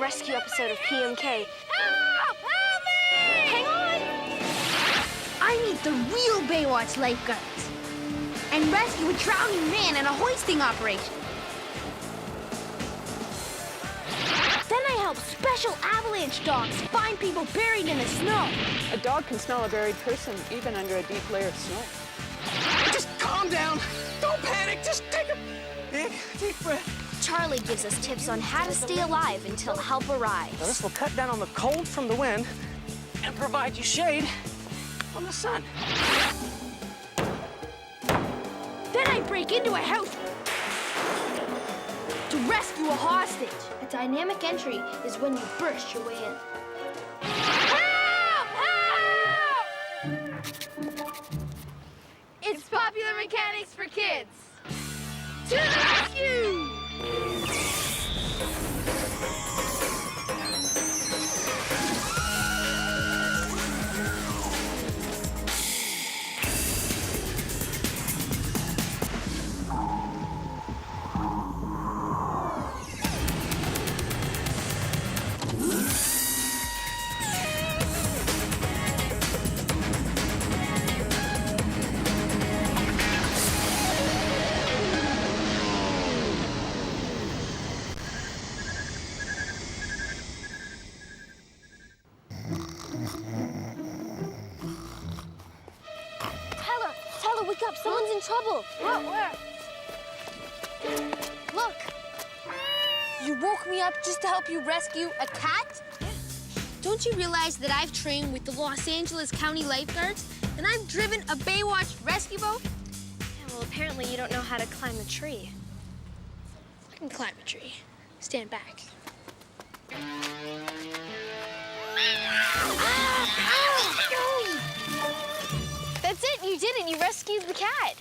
rescue episode of PMK. Help! Help me! Hang on! I need the real Baywatch lifeguards and rescue a drowning man in a hoisting operation. Then I help special avalanche dogs find people buried in the snow. A dog can smell a buried person even under a deep layer of snow. Just calm down. Don't panic. Just take a big, deep breath. Charlie gives us tips on how to stay alive until help arrives. Now, this will cut down on the cold from the wind and provide you shade from the sun. Then I break into a house to rescue a hostage. A dynamic entry is when you burst your way in. Help! Help! It's Popular Mechanics for Kids. To the rescue! Tyler, wake up! Someone's in trouble! What? Where? Look! You woke me up just to help you rescue a cat? Don't you realize that I've trained with the Los Angeles County Lifeguards and I've driven a Baywatch rescue boat? Yeah, well, apparently you don't know how to climb a tree. I can climb a tree. Stand back. That's it, you did it. You rescued the cat.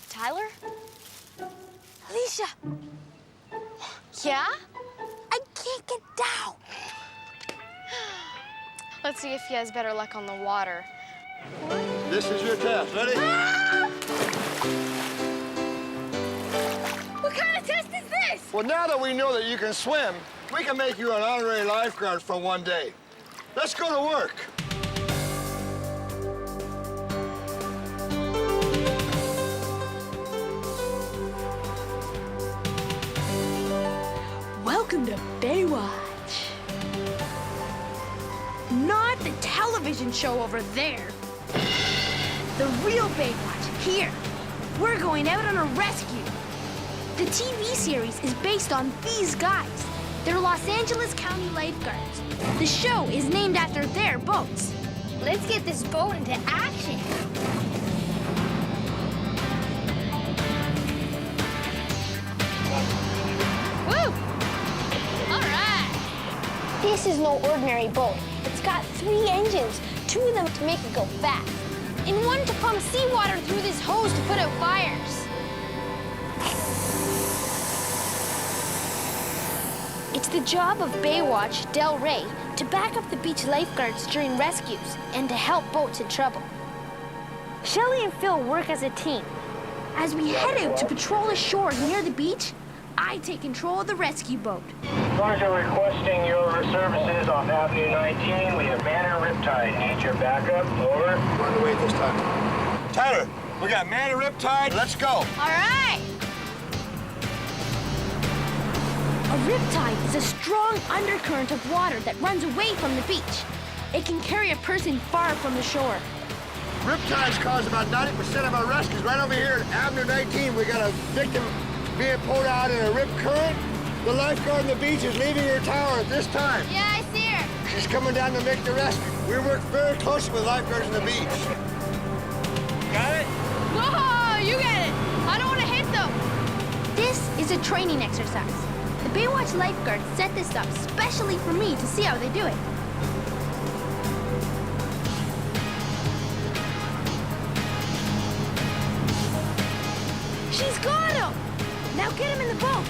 Tyler? Alicia, Yeah? I can't get down. Let's see if he has better luck on the water. This is your test. Ready? What kind of test is this? Well, now that we know that you can swim, we can make you an honorary lifeguard for one day. Let's go to work. Welcome to Baywatch. Not the television show over there. The real Baywatch, here. We're going out on a rescue. The TV series is based on these guys. They're Los Angeles County Lifeguards. The show is named after their boats. Let's get this boat into action. Woo! All right. This is no ordinary boat. It's got 3 engines, 2 of them to make it go fast, and 1 to pump seawater through this hose to put out fires. It's the job of Baywatch Del Rey to back up the beach lifeguards during rescues and to help boats in trouble. Shelley and Phil work as a team. As we head out to patrol the shore near the beach, I take control of the rescue boat. As you're requesting your services off Avenue 19, we have man and riptide. Need your backup. Over. We're on the way this time. Tyler, we got man and riptide. Let's go. All right. A riptide is a strong undercurrent of water that runs away from the beach. It can carry a person far from the shore. Riptides cause about 90% of our rescues. Right over here at Avenue 19, we got a victim being pulled out in a rip current. The lifeguard on the beach is leaving her tower at this time. Yeah, I see her. She's coming down to make the rescue. We work very closely with lifeguards on the beach. Got it? Whoa, you get it. I don't want to hit them. This is a training exercise. The Baywatch lifeguards set this up specially for me to see how they do it. She's got him! Now get him in the boat.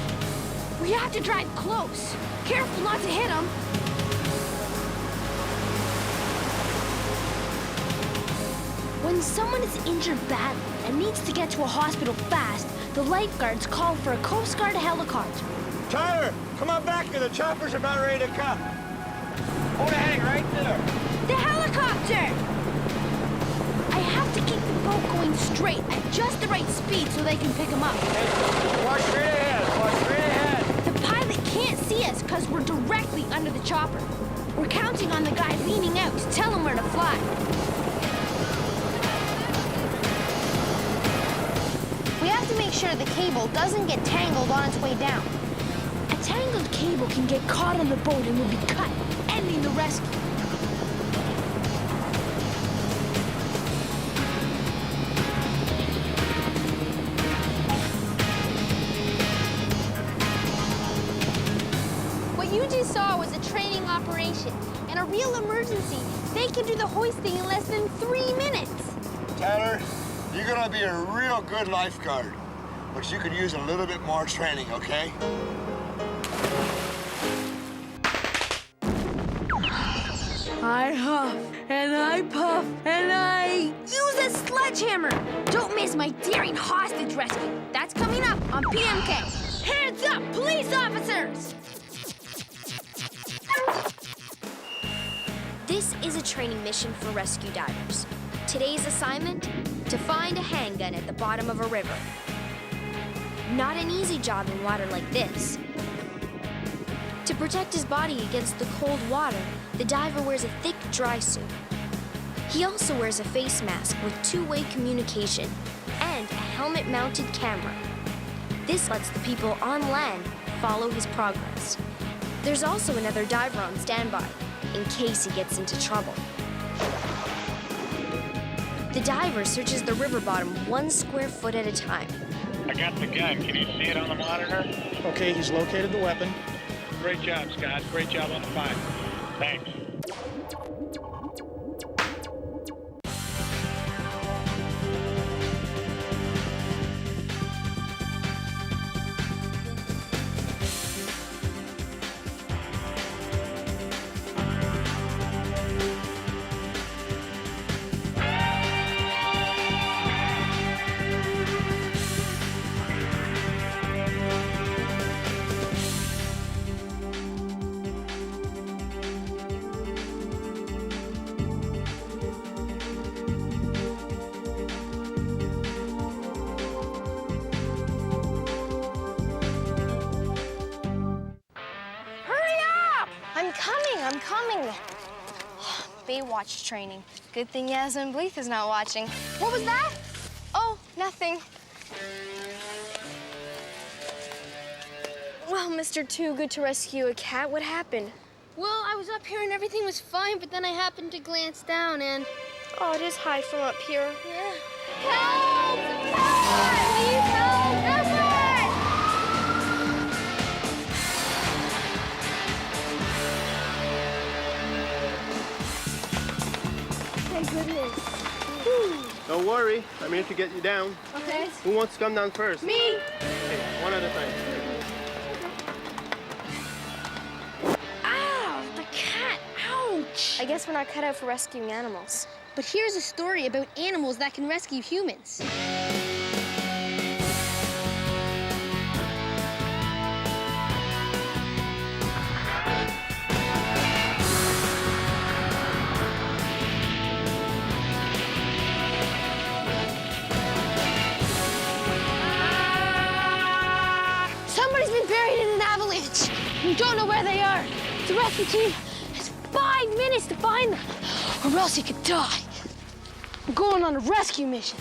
We have to drive close. Careful not to hit him. When someone is injured badly and needs to get to a hospital fast, the lifeguards call for a Coast Guard helicopter. Tyler, Come on back here. The chopper's about ready to come. Hold a heading right there. The helicopter! I have to keep the boat going straight at just the right speed so they can pick him up. Hey, watch straight ahead. Watch straight ahead. The pilot can't see us because we're directly under the chopper. We're counting on the guy leaning out to tell him where to fly. We have to make sure the cable doesn't get tangled on its way down. A tangled cable can get caught on the boat and will be cut, ending the rescue. What you just saw was a training operation. In a real emergency, they can do the hoisting in less than 3 minutes. Tyler, you're gonna be a real good lifeguard, but you could use a little bit more training, okay? I huff, and I puff, and I use a sledgehammer. Don't miss my daring hostage rescue. That's coming up on PMK. Hands up, police officers! This is a training mission for rescue divers. Today's assignment? To find a handgun at the bottom of a river. Not an easy job in water like this. To protect his body against the cold water, the diver wears a thick, dry suit. He also wears a face mask with two-way communication and a helmet-mounted camera. This lets the people on land follow his progress. There's also another diver on standby, in case he gets into trouble. The diver searches the river bottom 1 square foot at a time. I got the gun. Can you see it on the monitor? Okay, he's located the weapon. Great job, Scott. Great job on the find. Thanks. I'm coming. Baywatch training. Good thing Yasmin Bleeth is not watching. What was that? Oh, nothing. Well, Mr. Too Good to Rescue a Cat, what happened? Well, I was up here and everything was fine, but then I happened to glance down and... Oh, it is high from up here. Yeah. Help! Someone! Please help! Someone! Thank goodness. Don't worry, I'm here to get you down. Okay. Who wants to come down first? Me! Okay, one at a time. Ow, the cat, ouch! I guess we're not cut out for rescuing animals. But here's a story about animals that can rescue humans. Somebody's been buried in an avalanche. We don't know where they are. The rescue team has 5 minutes to find them, or else he could die. We're going on a rescue mission.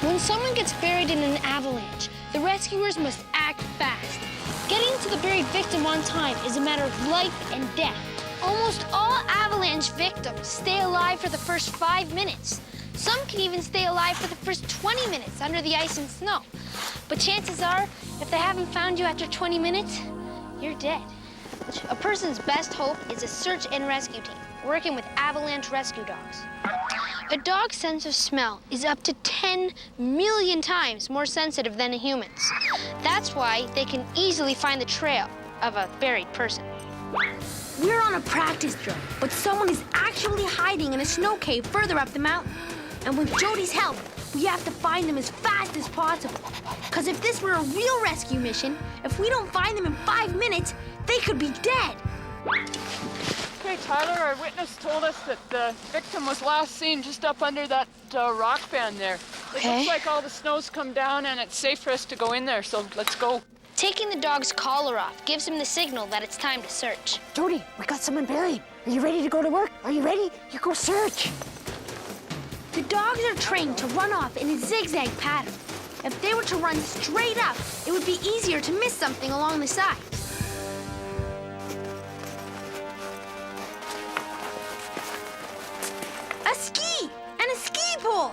When someone gets buried in an avalanche, the rescuers must act fast. Getting to the buried victim on time is a matter of life and death. Almost all avalanche victims stay alive for the first 5 minutes. Some can even stay alive for the first 20 minutes under the ice and snow. But chances are, if they haven't found you after 20 minutes, you're dead. A person's best hope is a search and rescue team working with avalanche rescue dogs. A dog's sense of smell is up to 10 million times more sensitive than a human's. That's why they can easily find the trail of a buried person. We're on a practice drill, but someone is actually hiding in a snow cave further up the mountain. And with Jody's help, We have to find them as fast as possible. Because if this were a real rescue mission, if we don't find them in 5 minutes, they could be dead. Okay, Tyler, our witness told us that the victim was last seen just up under that rock band there. It looks like all the snow's come down and it's safe for us to go in there, so let's go. Taking the dog's collar off gives him the signal that it's time to search. Jody, we got someone buried. Are you ready to go to work? Are you ready? You go search. The dogs are trained to run off in a zigzag pattern. If they were to run straight up, it would be easier to miss something along the side. A ski and a ski pole.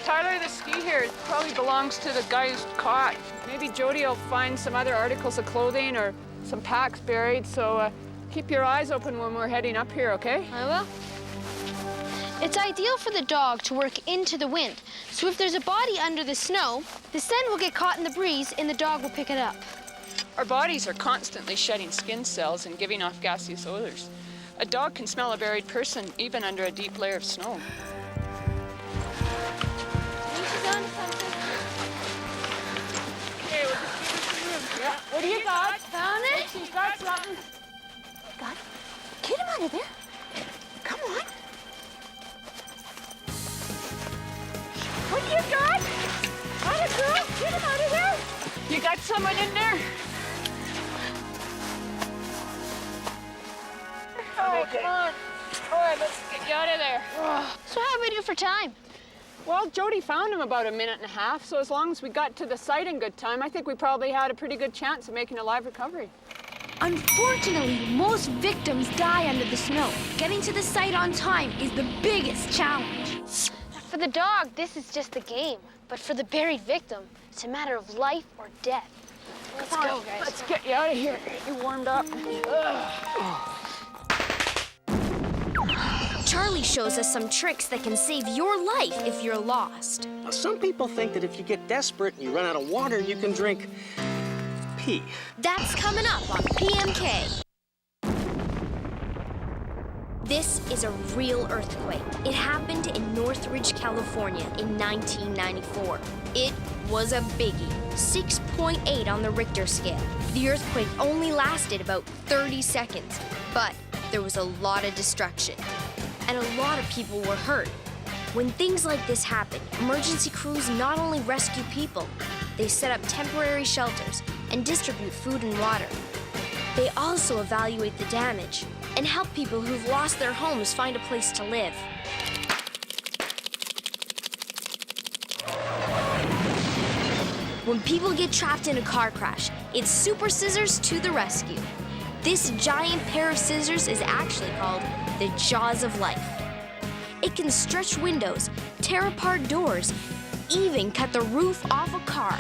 Tyler, the ski here probably belongs to the guy who's caught. Maybe Jody will find some other articles of clothing or some packs buried, so keep your eyes open when we're heading up here, okay? I will. It's ideal for the dog to work into the wind, so if there's a body under the snow, the scent will get caught in the breeze and the dog will pick it up. Our bodies are constantly shedding skin cells and giving off gaseous odors. A dog can smell a buried person even under a deep layer of snow. Okay, we'll just give her some room. Yeah. What do you got? Found it? She's got something. God, get him out of there. Come on. What do you got? Atta girl, get him out of there. You got someone in there? Oh, come on. All right, let's get you out of there. So how do we do for time? Well, Jody found him about 1.5 minutes, so as long as we got to the site in good time, I think we probably had a pretty good chance of making a live recovery. Unfortunately, most victims die under the snow. Getting to the site on time is the biggest challenge. For the dog, this is just a game. But for the buried victim, it's a matter of life or death. Let's go, guys. Let's get you out of here. Get you warmed up. Charlie shows us some tricks that can save your life if you're lost. Now, some people think that if you get desperate and you run out of water, you can drink pee. That's coming up on PMK. This is a real earthquake. It happened in Northridge, California in 1994. It was a biggie, 6.8 on the Richter scale. The earthquake only lasted about 30 seconds, but there was a lot of destruction, and a lot of people were hurt. When things like this happen, emergency crews not only rescue people, they set up temporary shelters and distribute food and water. They also evaluate the damage and help people who've lost their homes find a place to live. When people get trapped in a car crash, it's Super Scissors to the rescue. This giant pair of scissors is actually called the Jaws of Life. It can stretch windows, tear apart doors, even cut the roof off a car.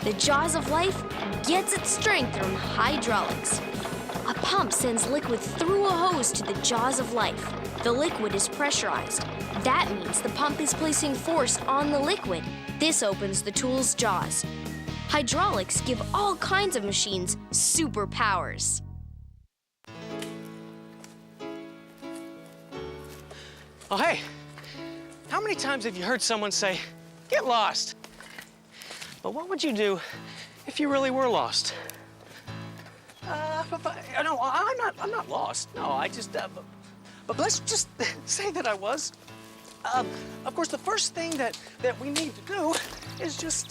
The Jaws of Life gets its strength from hydraulics. A pump sends liquid through a hose to the Jaws of Life. The liquid is pressurized. That means the pump is placing force on the liquid. This opens the tool's jaws. Hydraulics give all kinds of machines superpowers. Oh, hey, how many times have you heard someone say, get lost? But what would you do if you really were lost? No, I'm not lost. No, I just, but let's just say that I was. Of course, the first thing that we need to do is just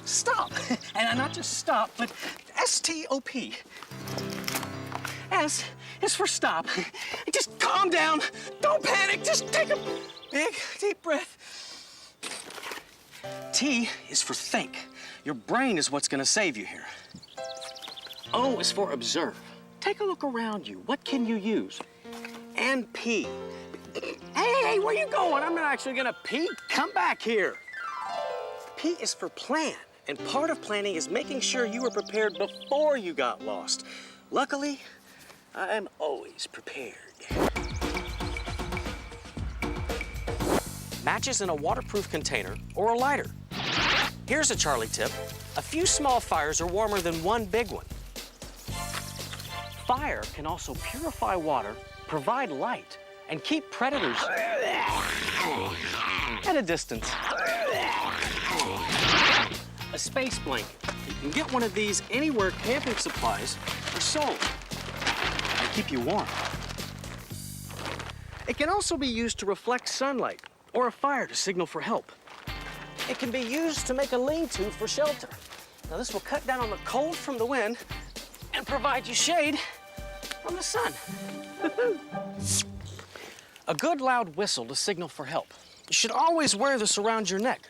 stop. And not just stop, but S-T-O-P. S is for stop. Just calm down. Don't panic. Just take a big, deep breath. T is for think. Your brain is what's gonna save you here. O is for observe. Take a look around you. What can you use? And P. Hey, where you going? I'm not actually gonna pee. Come back here. P is for plan. And part of planning is making sure you were prepared before you got lost. Luckily, I'm always prepared. Matches in a waterproof container or a lighter. Here's a Charlie tip. A few small fires are warmer than one big one. Fire can also purify water, provide light, and keep predators at a distance. a space blanket. You can get one of these anywhere camping supplies are sold. They keep you warm. It can also be used to reflect sunlight or a fire to signal for help. It can be used to make a lean-to for shelter. Now, this will cut down on the cold from the wind and provide you shade from the sun. A good loud whistle to signal for help. You should always wear this around your neck.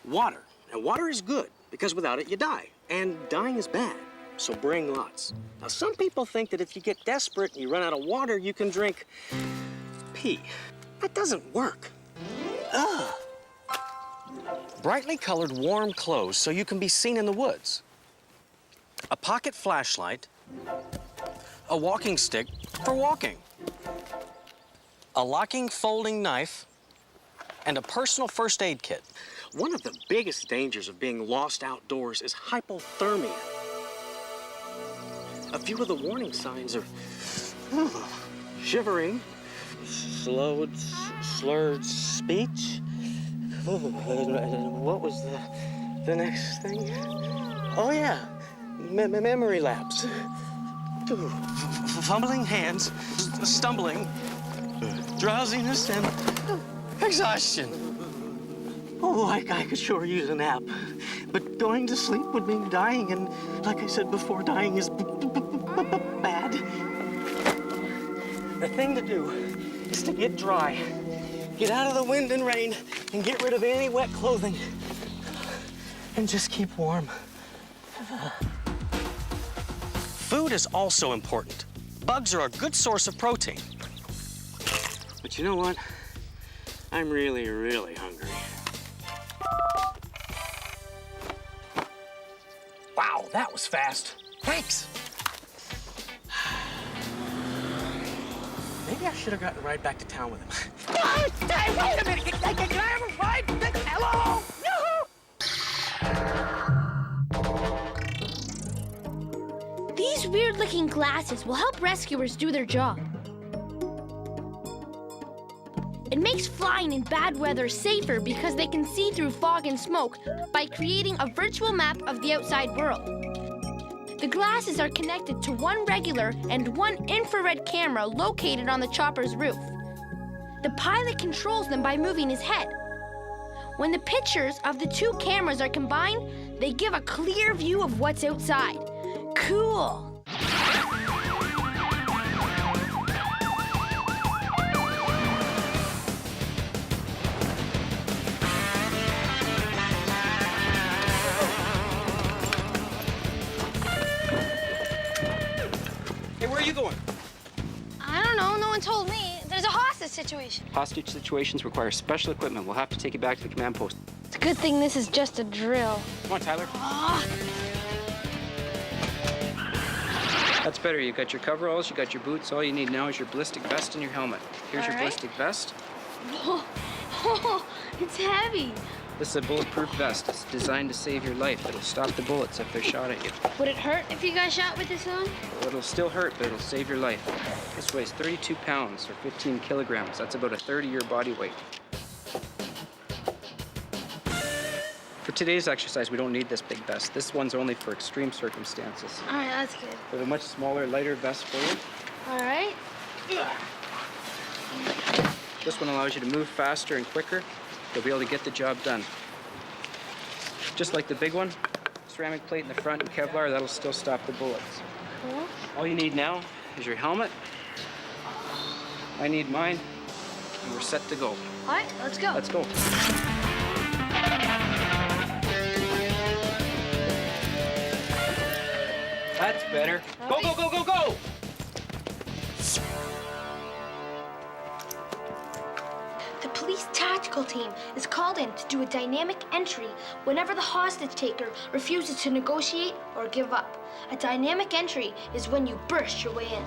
Water. Now, water is good because without it, you die. And dying is bad, so bring lots. Now, some people think that if you get desperate and you run out of water, you can drink pee. That doesn't work. Ugh. Brightly colored warm clothes so you can be seen in the woods. A pocket flashlight. A walking stick for walking. A locking folding knife. And a personal first aid kit. One of the biggest dangers of being lost outdoors is hypothermia. A few of the warning signs are shivering, slurred speech. What was the next thing? Oh yeah, memory lapse. Fumbling hands, stumbling, drowsiness, and exhaustion. Oh, I could sure use a nap. But going to sleep would mean dying, and like I said before, dying is bad. The thing to do is to get dry. Get out of the wind and rain and get rid of any wet clothing. And just keep warm. Food is also important. Bugs are a good source of protein. But you know what? I'm really, really hungry. Wow, that was fast. Thanks. Maybe I should have gotten right back to town with him. Hey, wait a minute. Can I have a ride? Hello? Yoo-hoo! These weird-looking glasses will help rescuers do their job. It makes flying in bad weather safer because they can see through fog and smoke by creating a virtual map of the outside world. The glasses are connected to one regular and one infrared camera located on the chopper's roof. The pilot controls them by moving his head. When the pictures of the two cameras are combined, they give a clear view of what's outside. Cool! Where are you going? I don't know. No one told me. There's a hostage situation. Hostage situations require special equipment. We'll have to take you back to the command post. It's a good thing this is just a drill. Come on, Tyler. That's better. You got your coveralls, you got your boots. All you need now is your ballistic vest and your helmet. Here's your ballistic vest. Whoa, it's heavy. This is a bulletproof vest. It's designed to save your life. It'll stop the bullets if they're shot at you. Would it hurt if you got shot with this on? Well, it'll still hurt, but it'll save your life. This weighs 32 pounds or 15 kilograms. That's about a third of your body weight. For today's exercise, we don't need this big vest. This one's only for extreme circumstances. All right, that's good. We have a much smaller, lighter vest for you. All right. This one allows you to move faster and quicker. You'll be able to get the job done. Just like the big one, ceramic plate in the front and Kevlar, that'll still stop the bullets. Cool. All you need now is your helmet. I need mine, and we're set to go. All right, let's go. Let's go. That's better. Go, go, go, go, go! The police tactical team is called in to do a dynamic entry whenever the hostage taker refuses to negotiate or give up. A dynamic entry is when you burst your way in.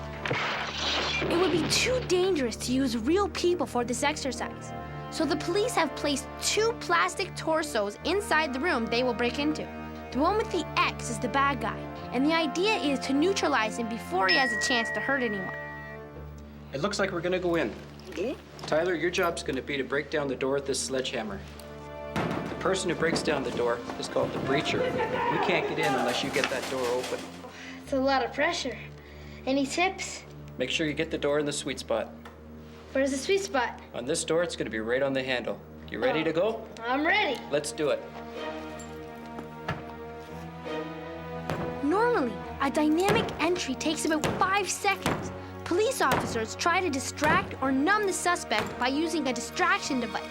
It would be too dangerous to use real people for this exercise. So the police have placed 2 plastic torsos inside the room they will break into. The one with the X is the bad guy, and the idea is to neutralize him before he has a chance to hurt anyone. It looks like we're gonna go in. Tyler, your job's gonna be to break down the door with this sledgehammer. The person who breaks down the door is called the breacher. We can't get in unless you get that door open. It's a lot of pressure. Any tips? Make sure you get the door in the sweet spot. Where's the sweet spot? On this door, it's going to be right on the handle. You ready to go? I'm ready. Let's do it. Normally, a dynamic entry takes about 5 seconds. Police officers try to distract or numb the suspect by using a distraction device.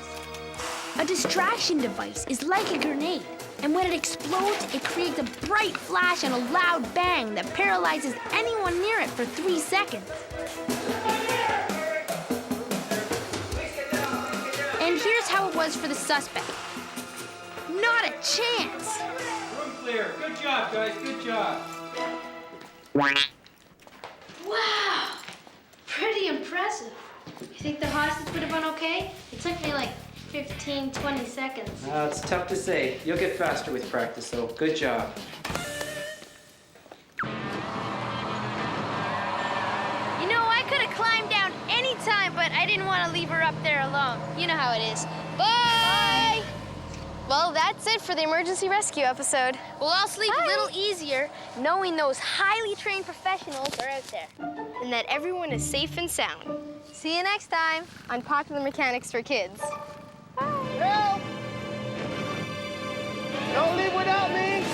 A distraction device is like a grenade, and when it explodes, it creates a bright flash and a loud bang that paralyzes anyone near it for 3 seconds. And here's how it was for the suspect. Not a chance. Room clear. Good job, guys. Good job. Wow. Pretty impressive. You think the hostage would have been okay? It took me like 15, 20 seconds. It's tough to say. You'll get faster with practice, though. Good job. You know, I could have climbed down any time, but I didn't want to leave her up there alone. You know how it is. Bye! Well, that's it for the emergency rescue episode. We'll all sleep a little easier knowing those highly trained professionals are out there. And that everyone is safe and sound. See you next time. On Popular Mechanics for Kids. Help! Don't leave without me!